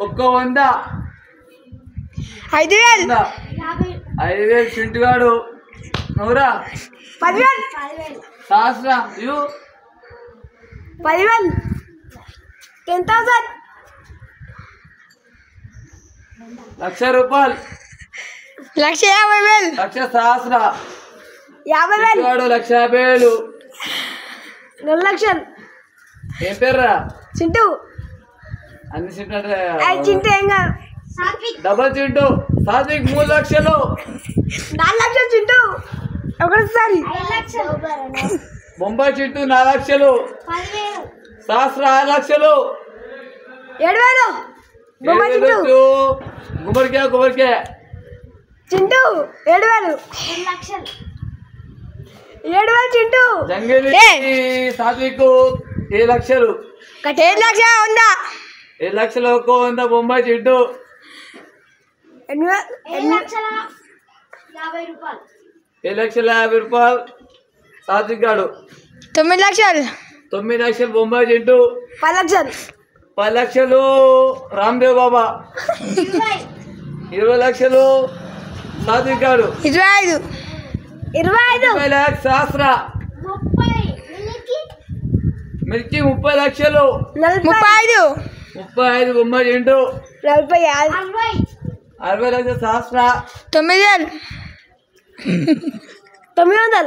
ఒక్క 100 5,000 5,000 చింటుగాడు నూరా 10,000 సహస్ర యు 10,000 10,000 ₹1,00,000 1,50,000 లక్ష సహస్ర 50,000 వాడు 1,50,000 2,00,000 ఏం పేర్రా చింటూ అన్ని చింటు చింటూ ఏం కాదు డబల్ చింటు సాత్విక్ 3 లక్షలు 4,00,000 చింటూ ఒకసారి బొంబాయి చింటు 4 లక్షలు సహస్ర 6 లక్షలు 7,000 బొమ్మ చింటూ గుమ్మడికాయ చింటూ 7,000 చింటూ జంగిలి సాత్విక్ 7 లక్షలు 7,00,000 ఉందా 7 లక్షలు ఒక్క 100 బొంబాయి చింటు 7,50,000 సాత్విక్ గాడు 9,00,000 9 లక్షలు బొంబాయి చింటు 10,00,000 10 లక్షలు రామ్దేవ్ బాబా 20 లక్షలు సాత్విక్ గాడు 25 30 లక్షలు సహస్ర మిర్చి 30 లక్షలు 35 బొంబాయి చింటు 60 లక్షలు సహస్ర 9,000 900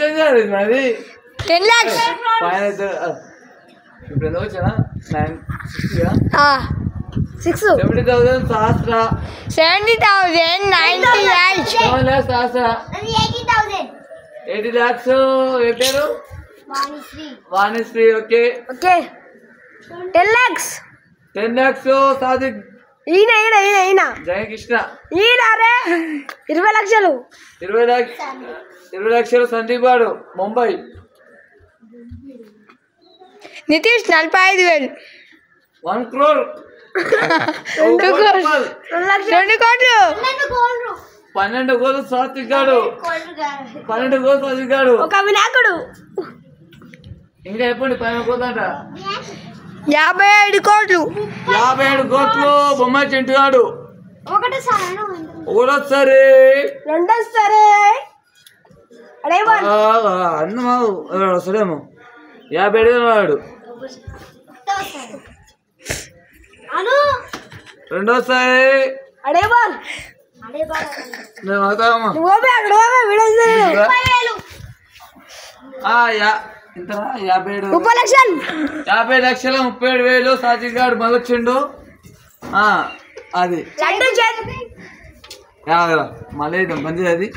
9 మరి 10 lakhs ఇప్పుడు ఎందుకు వచ్చానా 6 70,000 సహస్ర 70,000 90,000 7 lakhs సహస్ర 80 lakhs ఏ పేరు Vanisri okay 10 lakhs 10 lakhs Sadiq ఈయన జయకృష్ణ ఈయన రే 20 లక్షలు 20 లక్షలు సందీప్ గాడు ముంబై నితీష్ 45,000 1 crore 2 కోట్లు 12 కోట్లు సాత్విక్ గాడు 12 కోట్లు సాత్విక్ గాడు ఒక వినాయకుడు ఇంకా చెప్పండి 12 కోట్లు అంట 57 కోట్లు 57 కోట్లు బొమ్మాయి చింటు గాడు ఒకటోసారి రెండోసారి అన్నమా వస్తాడేమో 57 వాడు రెండోసారి మేము అవుతామా ఇంత 30 లక్షలు 50 లక్షల 37,000 సాత్విక్ గాడు మళ్ళొచ్చిండు అది మళ్ళీ మంచిది అది